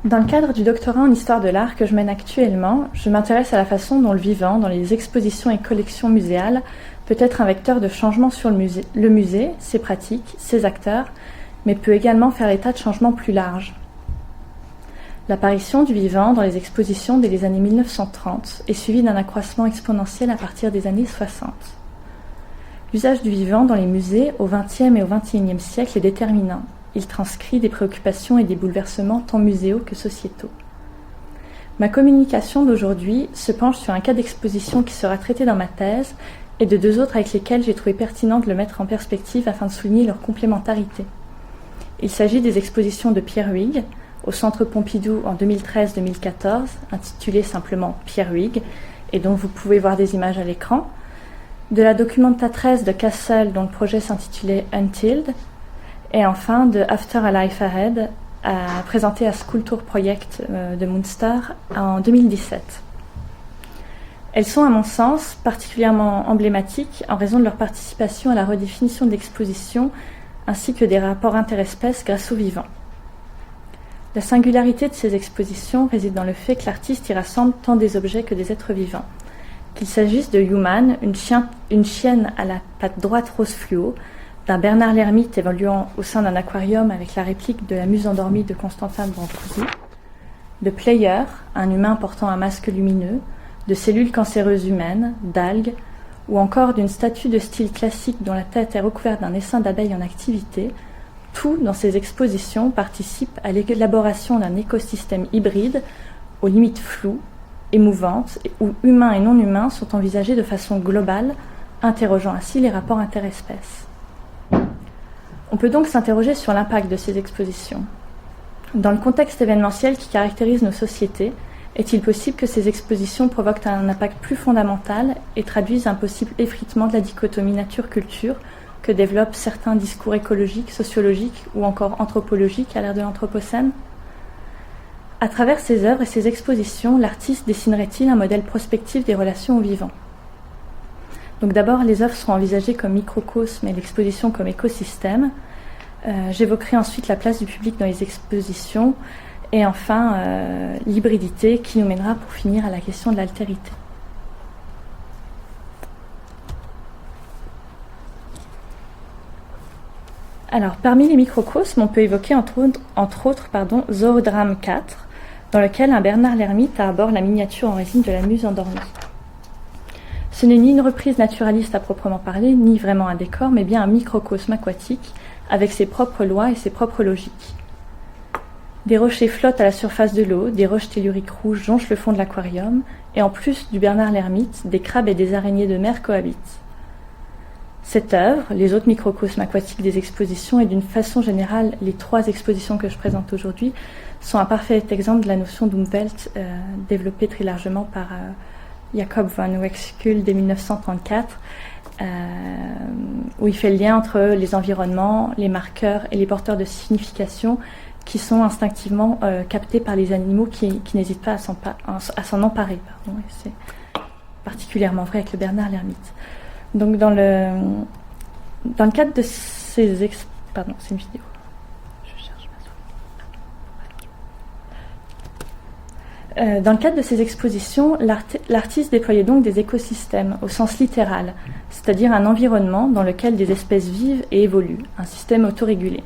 Dans le cadre du doctorat en histoire de l'art que je mène actuellement, je m'intéresse à la façon dont le vivant, dans les expositions et collections muséales, peut être un vecteur de changement sur le musée, ses pratiques, ses acteurs, mais peut également faire état de changements plus larges. L'apparition du vivant dans les expositions dès les années 1930 est suivie d'un accroissement exponentiel à partir des années 60. L'usage du vivant dans les musées au XXe et au XXIe siècle est déterminant. Il transcrit des préoccupations et des bouleversements tant muséaux que sociétaux. Ma communication d'aujourd'hui se penche sur un cas d'exposition qui sera traité dans ma thèse et de deux autres avec lesquels j'ai trouvé pertinent de le mettre en perspective afin de souligner leur complémentarité. Il s'agit des expositions de Pierre Huyghe au Centre Pompidou en 2013-2014, intitulée simplement Pierre Huyghe, et dont vous pouvez voir des images à l'écran, de la Documenta 13 de Kassel dont le projet s'intitulait Untilled, et enfin de After a Life Ahead, présenté à Schooltour Project de Münster en 2017. Elles sont, à mon sens, particulièrement emblématiques en raison de leur participation à la redéfinition de l'exposition ainsi que des rapports interespèces grâce au vivant. La singularité de ces expositions réside dans le fait que l'artiste y rassemble tant des objets que des êtres vivants. Qu'il s'agisse de Human, une chienne à la patte droite rose fluo, d'un Bernard l'Ermite évoluant au sein d'un aquarium avec la réplique de la muse endormie de Constantin Brancusi, de Player, un humain portant un masque lumineux, de cellules cancéreuses humaines, d'algues, ou encore d'une statue de style classique dont la tête est recouverte d'un essaim d'abeilles en activité, tout dans ces expositions participe à l'élaboration d'un écosystème hybride, aux limites floues, émouvantes, où humains et non humains sont envisagés de façon globale, interrogeant ainsi les rapports interespèces. On peut donc s'interroger sur l'impact de ces expositions. Dans le contexte événementiel qui caractérise nos sociétés, est-il possible que ces expositions provoquent un impact plus fondamental et traduisent un possible effritement de la dichotomie nature-culture que développent certains discours écologiques, sociologiques ou encore anthropologiques à l'ère de l'Anthropocène ? À travers ses œuvres et ses expositions, l'artiste dessinerait-il un modèle prospectif des relations au vivant ? Donc d'abord, les œuvres seront envisagées comme microcosme et l'exposition comme écosystème. J'évoquerai ensuite la place du public dans les expositions et enfin l'hybridité qui nous mènera pour finir à la question de l'altérité. Alors, parmi les microcosmes, on peut évoquer entre autres Zoodrame 4, dans lequel un Bernard l'Ermite arbore la miniature en résine de la muse endormie. Ce n'est ni une reprise naturaliste à proprement parler, ni vraiment un décor, mais bien un microcosme aquatique, avec ses propres lois et ses propres logiques. Des rochers flottent à la surface de l'eau, des roches telluriques rouges jonchent le fond de l'aquarium, et en plus du Bernard l'Ermite, des crabes et des araignées de mer cohabitent. Cette œuvre, les autres microcosmes aquatiques des expositions et d'une façon générale les trois expositions que je présente aujourd'hui, sont un parfait exemple de la notion d'Umwelt développée très largement par Jacob van Uexküll dès 1934, où il fait le lien entre les environnements, les marqueurs et les porteurs de signification qui sont instinctivement captés par les animaux qui n'hésitent pas à s'en emparer. Et c'est particulièrement vrai avec le Bernard l'Ermite. Donc dans le cadre de ces pardon, c'est une vidéo. Dans le cadre de ces expositions, l'artiste déployait donc des écosystèmes au sens littéral, c'est-à-dire un environnement dans lequel des espèces vivent et évoluent, un système autorégulé.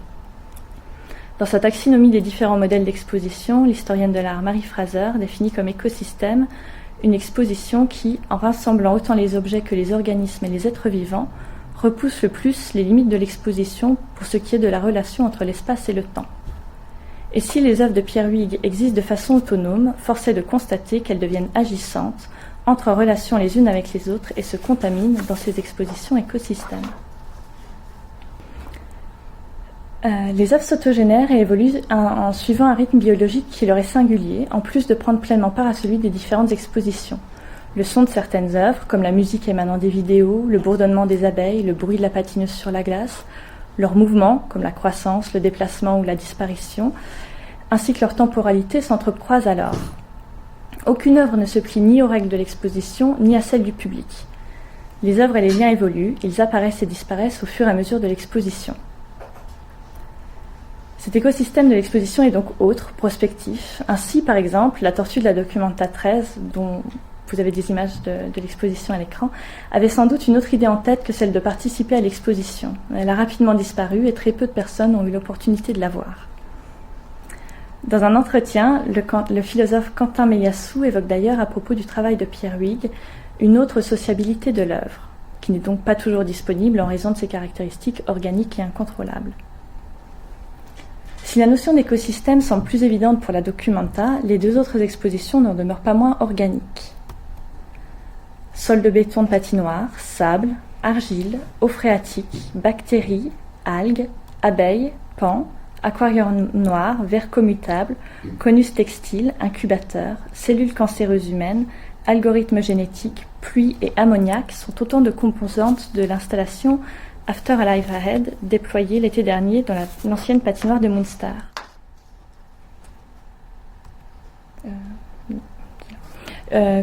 Dans sa taxinomie des différents modèles d'exposition, l'historienne de l'art Marie Fraser définit comme écosystème une exposition qui, en rassemblant autant les objets que les organismes et les êtres vivants, repousse le plus les limites de l'exposition pour ce qui est de la relation entre l'espace et le temps. Et si les œuvres de Pierre Huyghe existent de façon autonome, force est de constater qu'elles deviennent agissantes, entrent en relation les unes avec les autres et se contaminent dans ces expositions écosystèmes. Les œuvres s'autogénèrent et évoluent en suivant un rythme biologique qui leur est singulier, en plus de prendre pleinement part à celui des différentes expositions. Le son de certaines œuvres, comme la musique émanant des vidéos, le bourdonnement des abeilles, le bruit de la patineuse sur la glace, leurs mouvements, comme la croissance, le déplacement ou la disparition, ainsi que leur temporalité s'entrecroisent alors. Aucune œuvre ne se plie ni aux règles de l'exposition, ni à celles du public. Les œuvres et les liens évoluent, ils apparaissent et disparaissent au fur et à mesure de l'exposition. Cet écosystème de l'exposition est donc autre, prospectif. Ainsi, par exemple, la tortue de la Documenta 13, dont vous avez des images de l'exposition à l'écran, avait sans doute une autre idée en tête que celle de participer à l'exposition. Elle a rapidement disparu et très peu de personnes ont eu l'opportunité de la voir. Dans un entretien, le philosophe Quentin Meillassoux évoque d'ailleurs à propos du travail de Pierre Huyghe une autre sociabilité de l'œuvre, qui n'est donc pas toujours disponible en raison de ses caractéristiques organiques et incontrôlables. Si la notion d'écosystème semble plus évidente pour la Documenta, les deux autres expositions n'en demeurent pas moins organiques. Sol de béton de patinoire, sable, argile, eau phréatique, bactéries, algues, abeilles, paons, aquarium noir, verre commutable, conus textile, incubateur, cellules cancéreuses humaines, algorithmes génétiques, pluie et ammoniac sont autant de composantes de l'installation After Alive Ahead, déployée l'été dernier dans l'ancienne patinoire de Munster.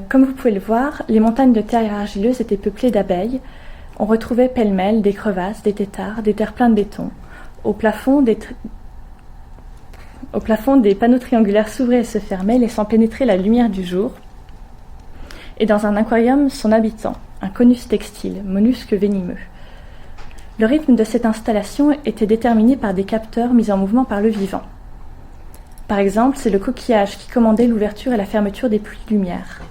Comme vous pouvez le voir, les montagnes de terre argileuse étaient peuplées d'abeilles. On retrouvait pêle-mêle des crevasses, des têtards, des terre-pleins de béton. Au plafond, des panneaux triangulaires s'ouvraient et se fermaient, laissant pénétrer la lumière du jour. Et dans un aquarium, son habitant, un conus textile, mollusque venimeux. Le rythme de cette installation était déterminé par des capteurs mis en mouvement par le vivant. Par exemple, c'est le coquillage qui commandait l'ouverture et la fermeture des puits de lumière.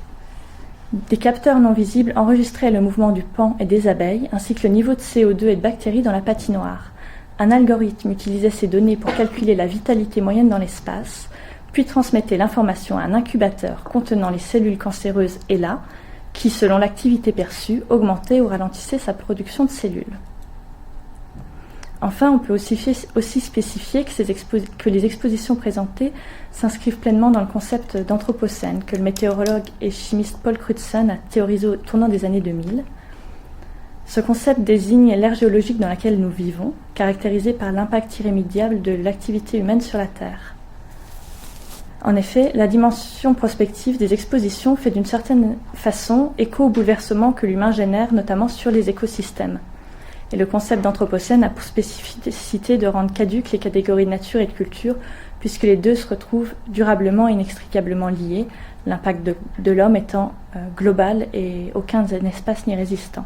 Des capteurs non visibles enregistraient le mouvement du paon et des abeilles, ainsi que le niveau de CO2 et de bactéries dans la patinoire. Un algorithme utilisait ces données pour calculer la vitalité moyenne dans l'espace, puis transmettait l'information à un incubateur contenant les cellules cancéreuses ELA, qui, selon l'activité perçue, augmentait ou ralentissait sa production de cellules. Enfin, on peut aussi spécifier que les expositions présentées s'inscrivent pleinement dans le concept d'anthropocène que le météorologue et chimiste Paul Crutzen a théorisé au tournant des années 2000. Ce concept désigne l'ère géologique dans laquelle nous vivons, caractérisée par l'impact irrémédiable de l'activité humaine sur la Terre. En effet, la dimension prospective des expositions fait d'une certaine façon écho au bouleversement que l'humain génère, notamment sur les écosystèmes. Et le concept d'anthropocène a pour spécificité de rendre caduques les catégories de nature et de culture, puisque les deux se retrouvent durablement et inextricablement liés, l'impact de l'homme étant global et aucun espace n'y résistant.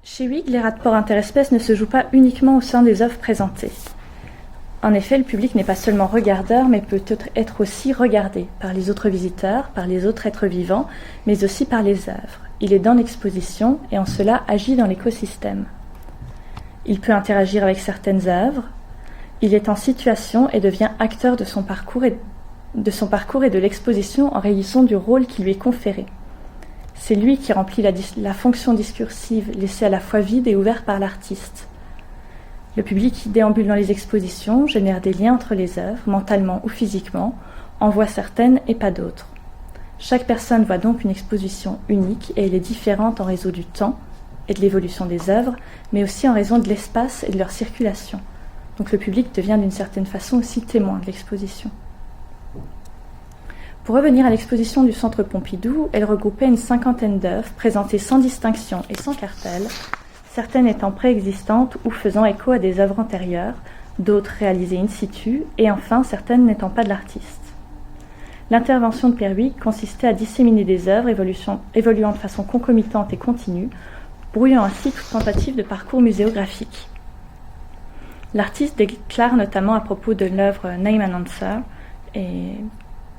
Chez Huyghe, les rapports interespèces ne se jouent pas uniquement au sein des œuvres présentées. En effet, le public n'est pas seulement regardeur, mais peut être aussi regardé par les autres visiteurs, par les autres êtres vivants, mais aussi par les œuvres. Il est dans l'exposition et en cela agit dans l'écosystème. Il peut interagir avec certaines œuvres, il est en situation et devient acteur de son parcours et de l'exposition en raison du rôle qui lui est conféré. C'est lui qui remplit la fonction discursive laissée à la fois vide et ouverte par l'artiste. Le public qui déambule dans les expositions génère des liens entre les œuvres, mentalement ou physiquement, en voit certaines et pas d'autres. Chaque personne voit donc une exposition unique et elle est différente en raison du temps et de l'évolution des œuvres, mais aussi en raison de l'espace et de leur circulation. Donc le public devient d'une certaine façon aussi témoin de l'exposition. Pour revenir à l'exposition du Centre Pompidou, elle regroupait une 50aine d'œuvres présentées sans distinction et sans cartel, certaines étant préexistantes ou faisant écho à des œuvres antérieures, d'autres réalisées in situ, et enfin certaines n'étant pas de l'artiste. L'intervention de Pierre Huyghe consistait à disséminer des œuvres évoluant de façon concomitante et continue, brouillant ainsi toute tentative de parcours muséographique. L'artiste déclare notamment à propos de l'œuvre Name and Answer, et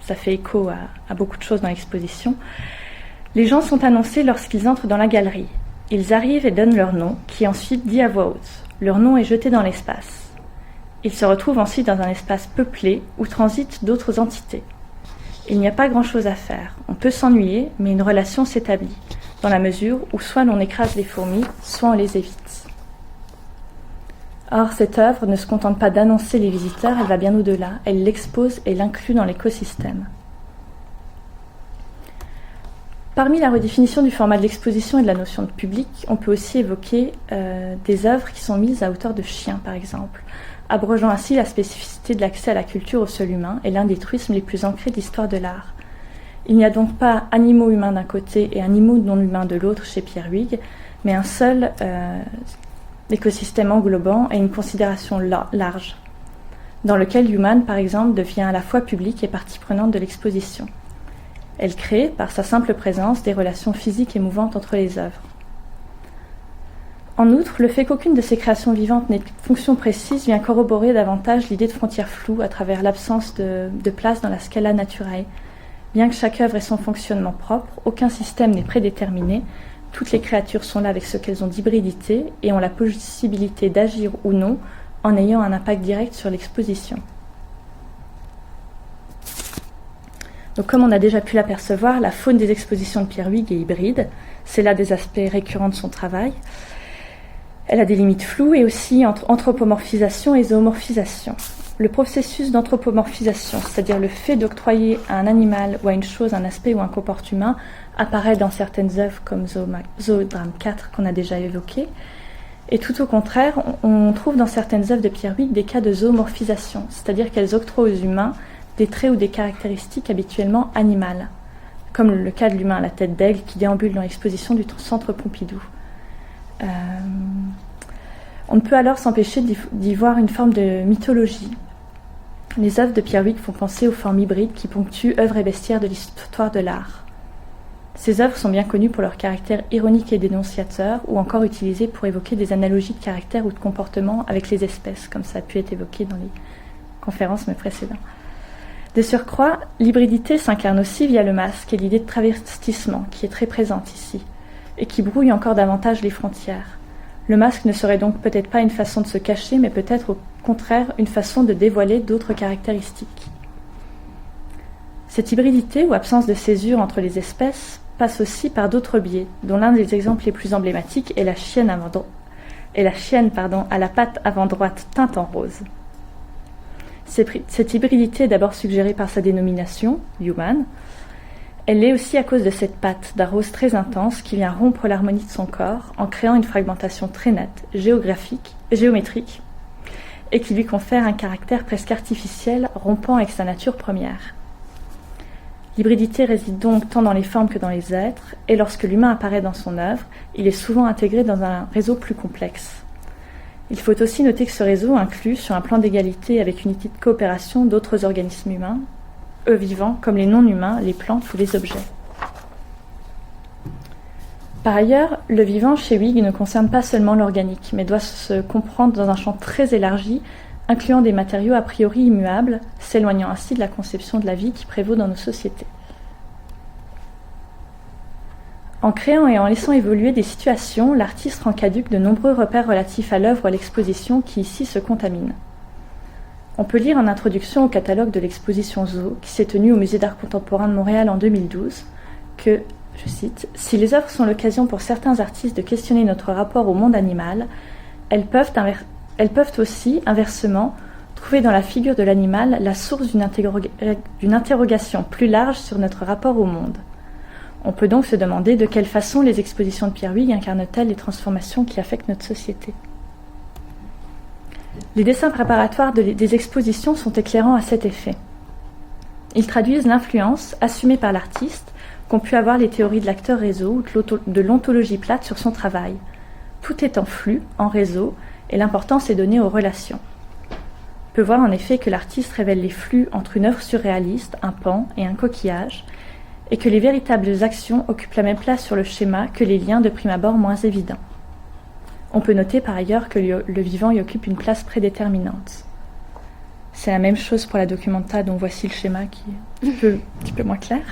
ça fait écho à beaucoup de choses dans l'exposition, « Les gens sont annoncés lorsqu'ils entrent dans la galerie. Ils arrivent et donnent leur nom, qui est ensuite dit à voix haute. Leur nom est jeté dans l'espace. Ils se retrouvent ensuite dans un espace peuplé où transitent d'autres entités. Il n'y a pas grand-chose à faire. On peut s'ennuyer, mais une relation s'établit, dans la mesure où soit l'on écrase les fourmis, soit on les évite. » Or, cette œuvre ne se contente pas d'annoncer les visiteurs, elle va bien au-delà. Elle l'expose et l'inclut dans l'écosystème. Parmi la redéfinition du format de l'exposition et de la notion de public, on peut aussi évoquer des œuvres qui sont mises à hauteur de chiens, par exemple, abrogeant ainsi la spécificité de l'accès à la culture au seul humain et l'un des truismes les plus ancrés de l'histoire de l'art. Il n'y a donc pas animaux humains d'un côté et animaux non humains de l'autre chez Pierre Huyghe, mais un seul l'écosystème englobant est une considération large, dans lequel Human, par exemple, devient à la fois public et partie prenante de l'exposition. Elle crée, par sa simple présence, des relations physiques émouvantes entre les œuvres. En outre, le fait qu'aucune de ces créations vivantes n'ait de fonction précise vient corroborer davantage l'idée de frontières floues à travers l'absence de place dans la scala naturae. Bien que chaque œuvre ait son fonctionnement propre, aucun système n'est prédéterminé, toutes les créatures sont là avec ce qu'elles ont d'hybridité et ont la possibilité d'agir ou non en ayant un impact direct sur l'exposition. Donc, comme on a déjà pu l'apercevoir, la faune des expositions de Pierre Huyghe est hybride. C'est là des aspects récurrents de son travail. Elle a des limites floues et aussi entre anthropomorphisation et zoomorphisation. Le processus d'anthropomorphisation, c'est-à-dire le fait d'octroyer à un animal ou à une chose un aspect ou un comportement humain, apparaît dans certaines œuvres comme Zoodrame 4 qu'on a déjà évoqué. Et tout au contraire, on trouve dans certaines œuvres de Pierre Huyghe des cas de zoomorphisation, c'est-à-dire qu'elles octroient aux humains des traits ou des caractéristiques habituellement animales, comme le cas de l'humain à la tête d'aigle qui déambule dans l'exposition du Centre Pompidou. On ne peut alors s'empêcher d'y voir une forme de mythologie. Les œuvres de Pierre Huyghe font penser aux formes hybrides qui ponctuent œuvres et bestiaires de l'histoire de l'art. Ces œuvres sont bien connues pour leur caractère ironique et dénonciateur, ou encore utilisées pour évoquer des analogies de caractère ou de comportement avec les espèces, comme ça a pu être évoqué dans les conférences précédentes. De surcroît, l'hybridité s'incarne aussi via le masque et l'idée de travestissement, qui est très présente ici, et qui brouille encore davantage les frontières. Le masque ne serait donc peut-être pas une façon de se cacher, mais peut-être au contraire une façon de dévoiler d'autres caractéristiques. Cette hybridité ou absence de césure entre les espèces passe aussi par d'autres biais, dont l'un des exemples les plus emblématiques est la chienne à la patte avant droite teinte en rose. Cette hybridité est d'abord suggérée par sa dénomination, human. Elle l'est aussi à cause de cette patte d'un rose très intense qui vient rompre l'harmonie de son corps en créant une fragmentation très nette, géométrique, et qui lui confère un caractère presque artificiel, rompant avec sa nature première. L'hybridité réside donc tant dans les formes que dans les êtres, et lorsque l'humain apparaît dans son œuvre, il est souvent intégré dans un réseau plus complexe. Il faut aussi noter que ce réseau inclut, sur un plan d'égalité avec unité de coopération, d'autres organismes humains, eux vivants, comme les non-humains, les plantes ou les objets. Par ailleurs, le vivant chez Huyghe ne concerne pas seulement l'organique, mais doit se comprendre dans un champ très élargi, incluant des matériaux a priori immuables, s'éloignant ainsi de la conception de la vie qui prévaut dans nos sociétés. En créant et en laissant évoluer des situations, l'artiste rend caducs de nombreux repères relatifs à l'œuvre ou à l'exposition qui ici se contaminent. On peut lire en introduction au catalogue de l'exposition Zoo, qui s'est tenue au Musée d'art contemporain de Montréal en 2012, que, je cite, « Si les œuvres sont l'occasion pour certains artistes de questionner notre rapport au monde animal, elles peuvent aussi, inversement, trouver dans la figure de l'animal la source d'une interrogation plus large sur notre rapport au monde. On peut donc se demander de quelle façon les expositions de Pierre Huyghe incarnent-elles les transformations qui affectent notre société. » Les dessins préparatoires des expositions sont éclairants à cet effet. Ils traduisent l'influence assumée par l'artiste qu'ont pu avoir les théories de l'acteur réseau ou de l'ontologie plate sur son travail. Tout est en flux, en réseau, et l'importance est donnée aux relations. On peut voir en effet que l'artiste révèle les flux entre une œuvre surréaliste, un pan et un coquillage, et que les véritables actions occupent la même place sur le schéma que les liens de prime abord moins évidents. On peut noter par ailleurs que le vivant y occupe une place prédéterminante. C'est la même chose pour la documenta dont voici le schéma qui est un petit peu moins clair.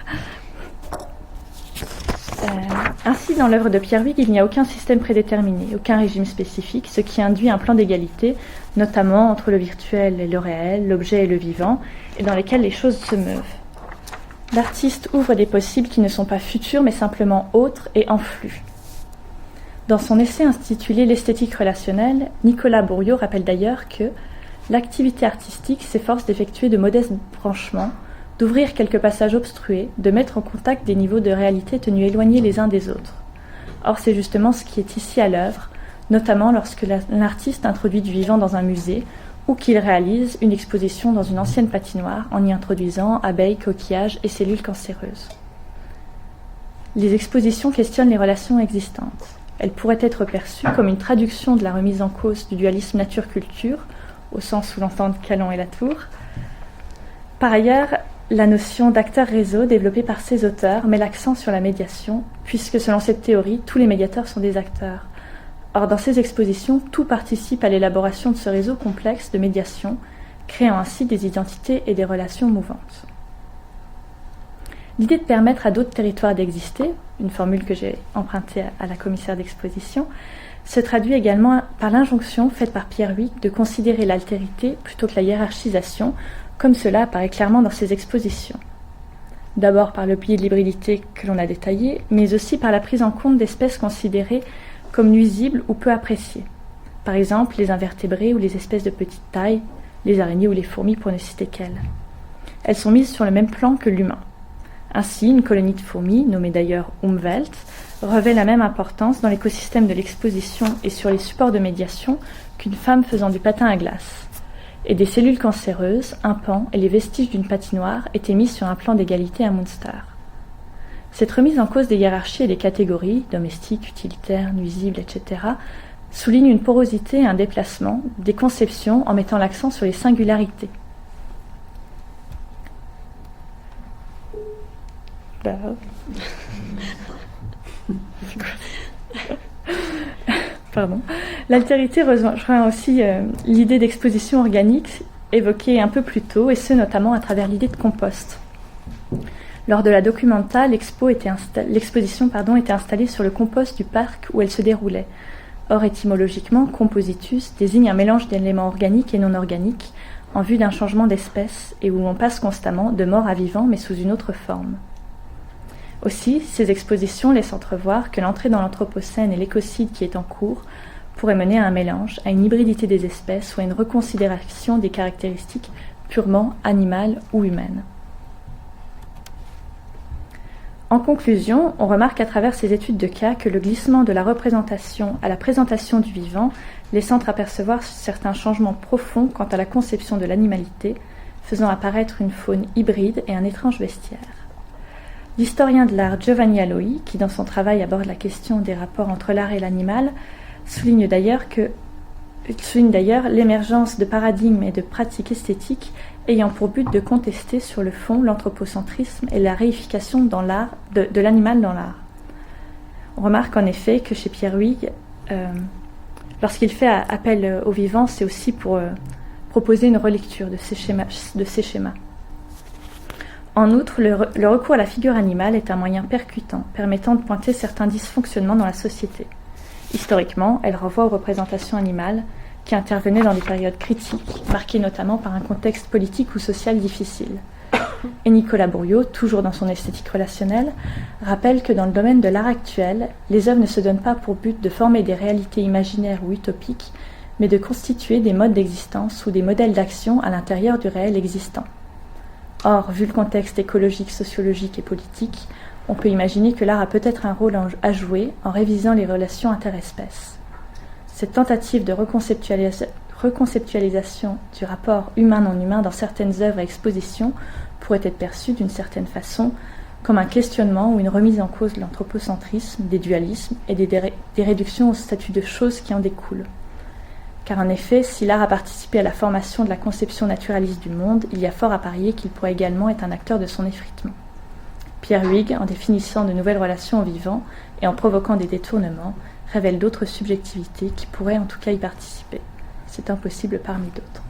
Ainsi, dans l'œuvre de Pierre Huyghe, il n'y a aucun système prédéterminé, aucun régime spécifique, ce qui induit un plan d'égalité, notamment entre le virtuel et le réel, l'objet et le vivant, et dans lesquels les choses se meuvent. L'artiste ouvre des possibles qui ne sont pas futurs, mais simplement autres et en flux. Dans son essai intitulé « L'esthétique relationnelle », Nicolas Bourriaud rappelle d'ailleurs que l'activité artistique s'efforce d'effectuer de modestes branchements, d'ouvrir quelques passages obstrués, de mettre en contact des niveaux de réalité tenus éloignés les uns des autres. Or, c'est justement ce qui est ici à l'œuvre, notamment lorsque l'artiste introduit du vivant dans un musée ou qu'il réalise une exposition dans une ancienne patinoire en y introduisant abeilles, coquillages et cellules cancéreuses. Les expositions questionnent les relations existantes. elle pourrait être perçue comme une traduction de la remise en cause du dualisme nature-culture, au sens où l'entendent Calon et Latour. Par ailleurs, la notion d'acteur-réseau développée par ces auteurs met l'accent sur la médiation, puisque selon cette théorie, tous les médiateurs sont des acteurs. Or, dans ces expositions, tout participe à l'élaboration de ce réseau complexe de médiation, créant ainsi des identités et des relations mouvantes. L'idée de permettre à d'autres territoires d'exister, une formule que j'ai empruntée à la commissaire d'exposition, se traduit également par l'injonction faite par Pierre Huyck de considérer l'altérité plutôt que la hiérarchisation, comme cela apparaît clairement dans ses expositions. D'abord par le pilier de l'hybridité que l'on a détaillé, mais aussi par la prise en compte d'espèces considérées comme nuisibles ou peu appréciées. Par exemple, les invertébrés ou les espèces de petite taille, les araignées ou les fourmis pour ne citer qu'elles. Elles sont mises sur le même plan que l'humain. Ainsi, une colonie de fourmis, nommée d'ailleurs Umwelt, revêt la même importance dans l'écosystème de l'exposition et sur les supports de médiation qu'une femme faisant du patin à glace. Et des cellules cancéreuses, un pan et les vestiges d'une patinoire étaient mis sur un plan d'égalité à Munster. Cette remise en cause des hiérarchies et des catégories, domestiques, utilitaires, nuisibles, etc., souligne une porosité et un déplacement des conceptions en mettant l'accent sur les singularités. Pardon. L'altérité rejoint aussi l'idée d'exposition organique évoquée un peu plus tôt, et ce notamment à travers l'idée de compost. Lors de la Documenta, l'exposition était installée sur le compost du parc où elle se déroulait. Or, étymologiquement, compositus désigne un mélange d'éléments organiques et non organiques en vue d'un changement d'espèce et où l'on passe constamment de mort à vivant mais sous une autre forme. Aussi, ces expositions laissent entrevoir que l'entrée dans l'Anthropocène et l'écocide qui est en cours pourrait mener à un mélange, à une hybridité des espèces ou à une reconsidération des caractéristiques purement animales ou humaines. En conclusion, on remarque à travers ces études de cas que le glissement de la représentation à la présentation du vivant laisse entreapercevoir certains changements profonds quant à la conception de l'animalité, faisant apparaître une faune hybride et un étrange bestiaire. L'historien de l'art Giovanni Alloi, qui dans son travail aborde la question des rapports entre l'art et l'animal, souligne d'ailleurs l'émergence de paradigmes et de pratiques esthétiques ayant pour but de contester sur le fond l'anthropocentrisme et la réification dans l'art, de l'animal dans l'art. On remarque en effet que chez Pierre Huyck, lorsqu'il fait appel au vivant, c'est aussi pour proposer une relecture de ces schémas. En outre, le recours à la figure animale est un moyen percutant, permettant de pointer certains dysfonctionnements dans la société. Historiquement, elle renvoie aux représentations animales qui intervenaient dans des périodes critiques, marquées notamment par un contexte politique ou social difficile. Et Nicolas Bourriaud, toujours dans son esthétique relationnelle, rappelle que dans le domaine de l'art actuel, les œuvres ne se donnent pas pour but de former des réalités imaginaires ou utopiques, mais de constituer des modes d'existence ou des modèles d'action à l'intérieur du réel existant. Or, vu le contexte écologique, sociologique et politique, on peut imaginer que l'art a peut-être un rôle à jouer en révisant les relations interespèces. Cette tentative de reconceptualisation du rapport humain-non-humain dans certaines œuvres et expositions pourrait être perçue d'une certaine façon comme un questionnement ou une remise en cause de l'anthropocentrisme, des dualismes et des réductions au statut de choses qui en découlent. Car en effet, si l'art a participé à la formation de la conception naturaliste du monde, il y a fort à parier qu'il pourrait également être un acteur de son effritement. Pierre Huyck, en définissant de nouvelles relations au vivant et en provoquant des détournements, révèle d'autres subjectivités qui pourraient en tout cas y participer. C'est impossible parmi d'autres.